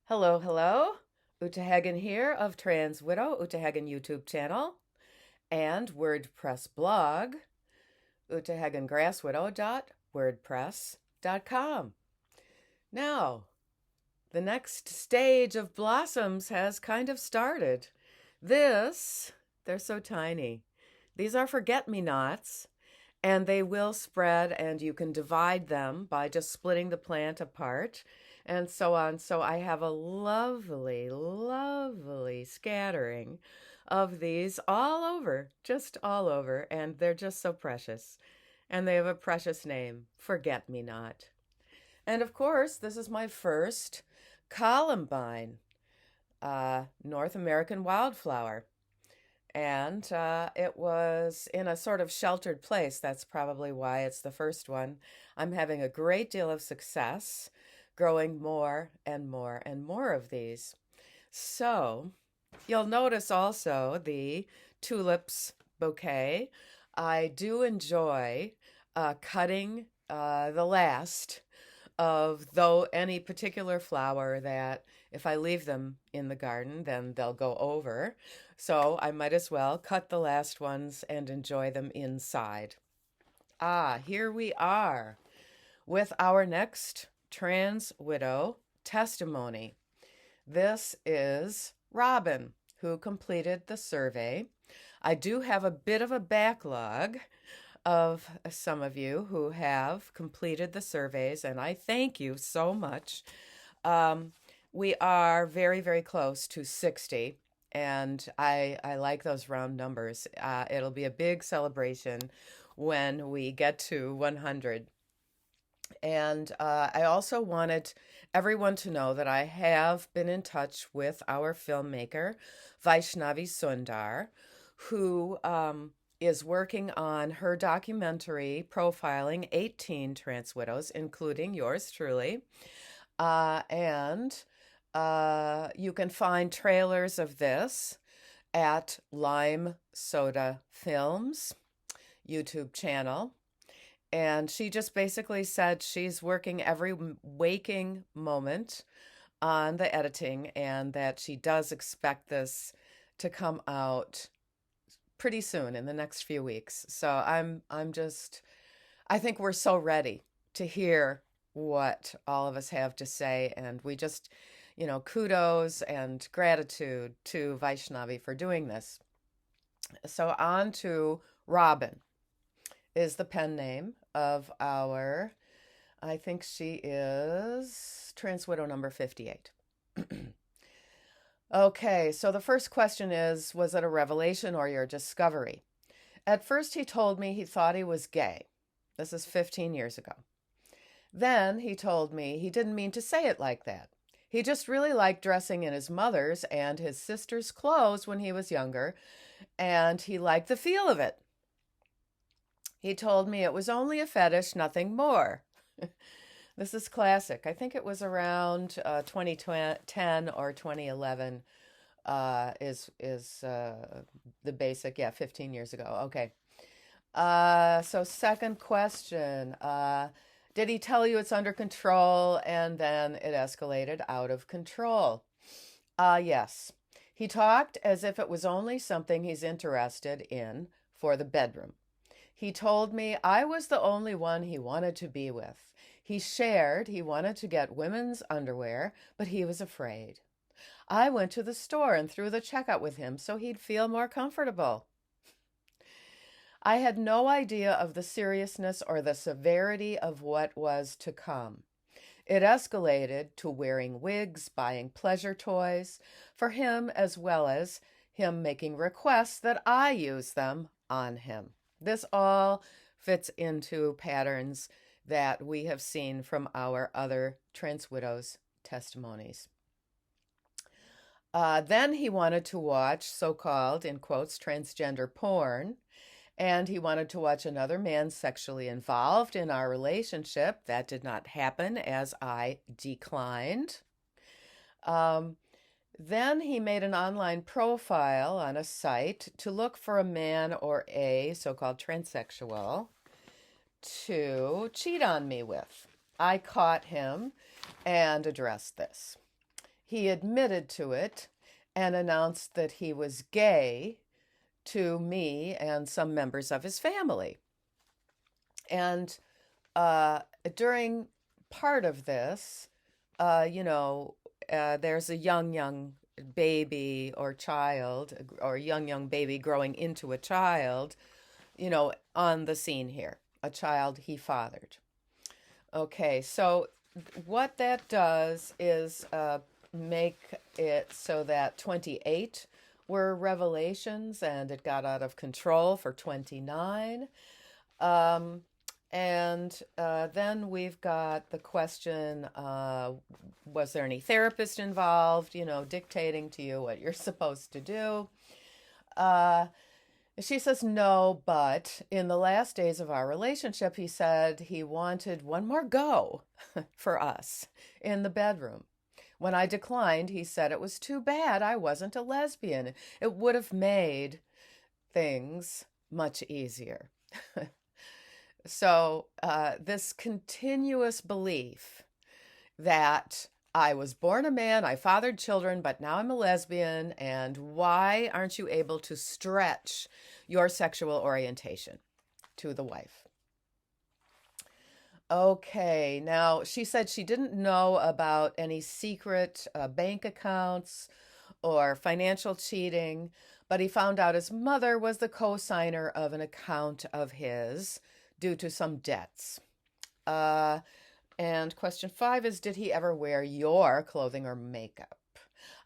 Hello, hello. Uta Hagen here of Trans Widow, Uta Hagen YouTube channel, and WordPress blog, utahagengrasswidow.wordpress.com. Now, the next stage of blossoms has kind of started. They're so tiny. These are forget-me-nots, and they will spread, and you can divide them by just splitting the plant apart and so on. So I have a lovely, lovely scattering of these all over, just all over, and they're just so precious. And they have a precious name, Forget Me Not. And of course, this is my first columbine, North American wildflower. And it was in a sort of sheltered place. That's probably why it's the first one. I'm having a great deal of success growing more and more and more of these. So you'll notice also the tulips bouquet. I do enjoy cutting the last of though any particular flower that if I leave them in the garden, then they'll go over. So I might as well cut the last ones and enjoy them inside. Here we are with our next trans widow testimony. This is Robin, who completed the survey. I do have a bit of a backlog of some of you who have completed the surveys, and I thank you so much. We are very, very close to 60, and I like those round numbers. It'll be a big celebration when we get to 100. And I also wanted everyone to know that I have been in touch with our filmmaker, Vaishnavi Sundar, who is working on her documentary profiling 18 trans widows, including yours truly. And you can find trailers of this at Lime Soda Films YouTube channel. And she just basically said she's working every waking moment on the editing and that she does expect this to come out pretty soon in the next few weeks. So I think we're so ready to hear what all of us have to say. And we just, kudos and gratitude to Vaishnavi for doing this. So on to Robin is the pen name of our, I think she is trans widow number 58. Okay, so the first question is, was it a revelation or your discovery? At first he told me he thought he was gay. This is 15 years ago. Then he told me he didn't mean to say it like that. He just really liked dressing in his mother's and his sister's clothes when he was younger, and he liked the feel of it. He told me it was only a fetish, nothing more. This is classic. I think it was around 2010 or 2011 is the basic. Yeah, 15 years ago. Okay. So second question. Did he tell you it's under control and then it escalated out of control? Yes. He talked as if it was only something he's interested in for the bedroom. He told me I was the only one he wanted to be with. He shared he wanted to get women's underwear, but he was afraid. I went to the store and threw the checkout with him so he'd feel more comfortable. I had no idea of the seriousness or the severity of what was to come. It escalated to wearing wigs, buying pleasure toys for him, as well as him making requests that I use them on him. This all fits into patterns that we have seen from our other trans widows' testimonies. Then he wanted to watch so-called, in quotes, transgender porn, and he wanted to watch another man sexually involved in our relationship. That did not happen, as I declined. Then he made an online profile on a site to look for a man or a so-called transsexual to cheat on me with. I caught him and addressed this. he admitted to it and announced that he was gay to me and some members of his family. And uh, during part of this, you know, there's a young baby or child, or young baby growing into a child, you know, on the scene here, a child he fathered. Okay, so what that does is make it so that 28 were revelations and it got out of control for 29. Um, and then we've got the question, was there any therapist involved, you know, dictating to you what you're supposed to do? Uh, she says no, but in the last days of our relationship, he said he wanted one more go for us in the bedroom. When I declined, he said it was too bad I wasn't a lesbian. It would have made things much easier. So, this continuous belief that I was born a man, I fathered children, but now I'm a lesbian, and why aren't you able to stretch your sexual orientation to the wife? Okay, now she said she didn't know about any secret bank accounts or financial cheating, but he found out his mother was the co-signer of an account of his due to some debts. And question 5 is, did he ever wear your clothing or makeup?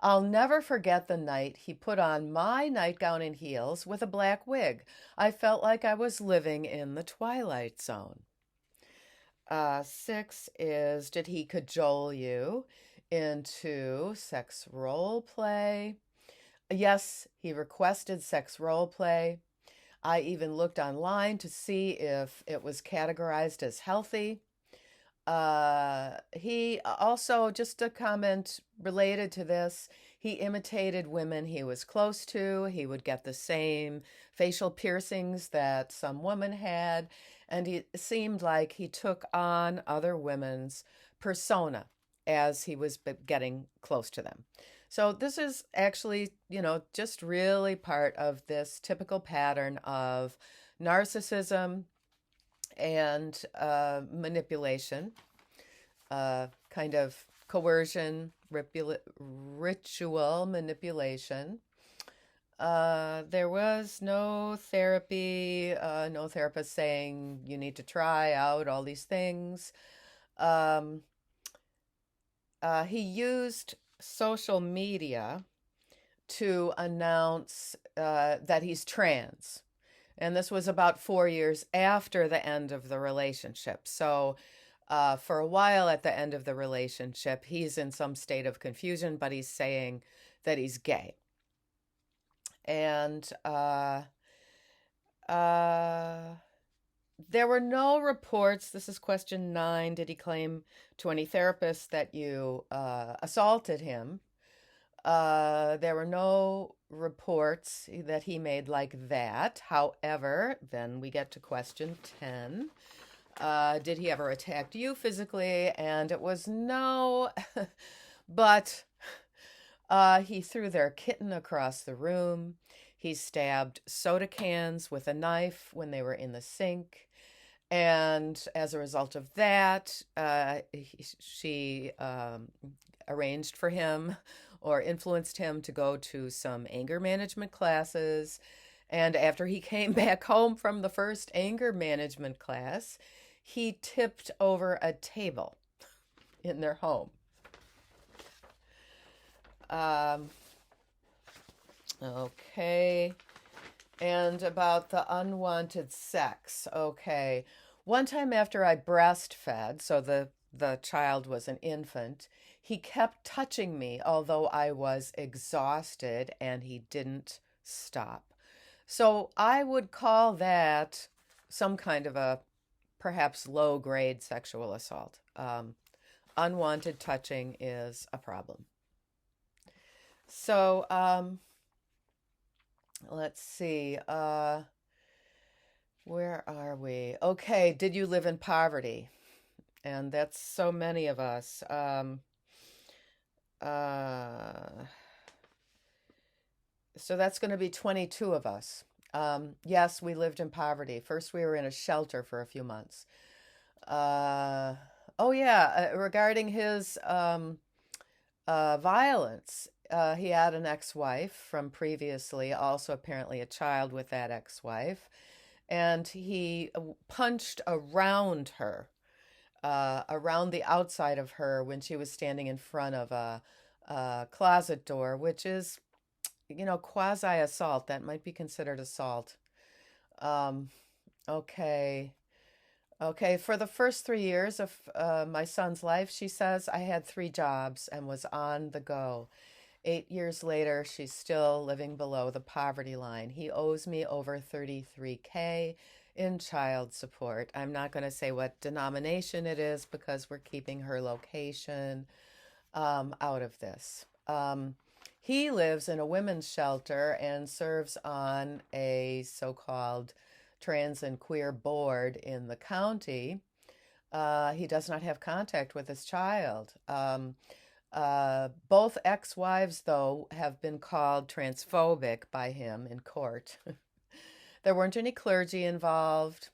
I'll never forget the night he put on my nightgown and heels with a black wig. I felt like I was living in the Twilight Zone. 6 is, did he cajole you into sex role play? Yes, he requested sex role play. I even looked online to see if it was categorized as healthy. He also, just a comment related to this, he imitated women he was close to. He would get the same facial piercings that some women had, and it seemed like he took on other women's persona as he was getting close to them. So this is actually, you know, just really part of this typical pattern of narcissism and manipulation, kind of coercion, ritual manipulation. There was no therapy, no therapist saying you need to try out all these things. He used social media to announce that he's trans. And this was about 4 years after the end of the relationship. So for a while at the end of the relationship, he's in some state of confusion, but he's saying that he's gay. And there were no reports. This is question 9. Did he claim to any therapists that you assaulted him? There were no reports that he made like that. However, then we get to question 10. Did he ever attack you physically? And it was no, but he threw their kitten across the room. He stabbed soda cans with a knife when they were in the sink. And as a result of that, she arranged for him or influenced him to go to some anger management classes. And after he came back home from the first anger management class, he tipped over a table in their home. Okay. And about the unwanted sex. Okay. One time after I breastfed, so the child was an infant, he kept touching me, although I was exhausted, and he didn't stop. So I would call that some kind of a perhaps low-grade sexual assault. Unwanted touching is a problem. So let's see. Where are we? Okay, did you live in poverty? And that's so many of us. Uh, so that's going to be 22 of us. Yes, we lived in poverty. First, we were in a shelter for a few months. Uh, oh, yeah, regarding his violence, he had an ex wife from previously, also apparently a child with that ex wife, and he punched around her, around the outside of her when she was standing in front of a closet door, which is, quasi assault. That might be considered assault. Um, okay. Okay. For the first 3 years of my son's life, she says, I had 3 jobs and was on the go. 8 years later, she's still living below the poverty line. He owes me over 33K in child support. I'm not going to say what denomination it is because we're keeping her location out of this. He lives in a women's shelter and serves on a so called trans and queer board in the county. He does not have contact with his child. Both ex wives, though, have been called transphobic by him in court. There weren't any clergy involved.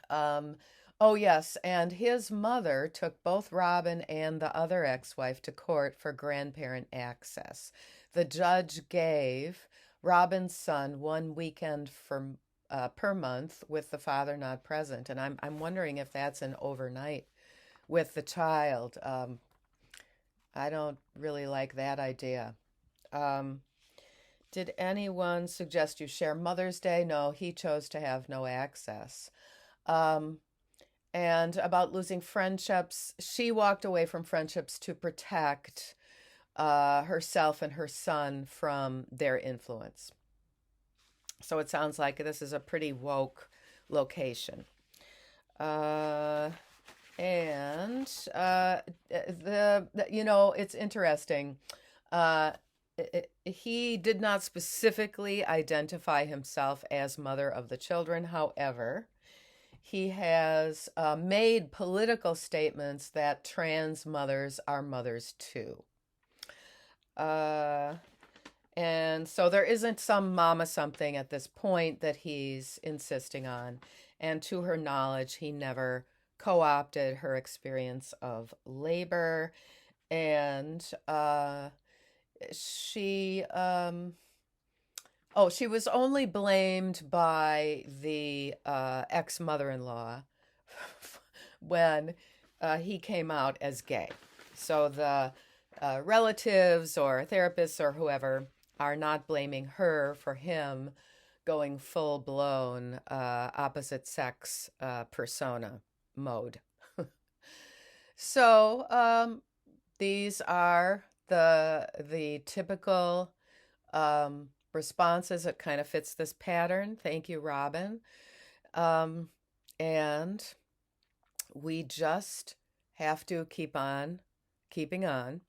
Um, oh, yes, and his mother took both Robin and the other ex wife to court for grandparent access. The judge gave Robin's son 1 weekend per month with the father not present. And I'm wondering if that's an overnight with the child. I don't really like that idea. Um, did anyone suggest you share Mother's Day? No, he chose to have no access. Um, and about losing friendships, she walked away from friendships to protect herself and her son from their influence. So it sounds like this is a pretty woke location. Uh, and it's interesting. Uh, he did not specifically identify himself as mother of the children. However, he has made political statements that trans mothers are mothers too. And so there isn't some mama something at this point that he's insisting on. And to her knowledge, he never co opted her experience of labor. And she, she was only blamed by the ex mother in law when he came out as gay. So the relatives or therapists or whoever are not blaming her for him going full blown opposite sex persona mode. So these are the typical responses. It kind of fits this pattern. Thank you, Robin. And we just have to keep on keeping on.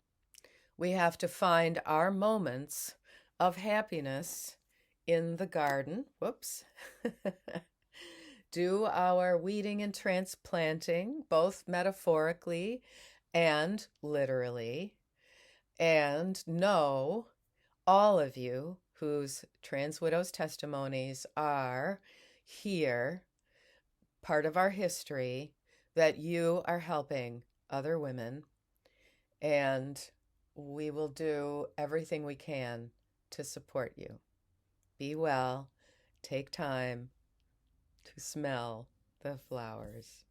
We have to find our moments of happiness in the garden. Whoops. Do our weeding and transplanting, both metaphorically and literally. And know, all of you whose trans widows' testimonies are here, part of our history, that you are helping other women. And we will do everything we can to support you. Be well. Take time to smell the flowers.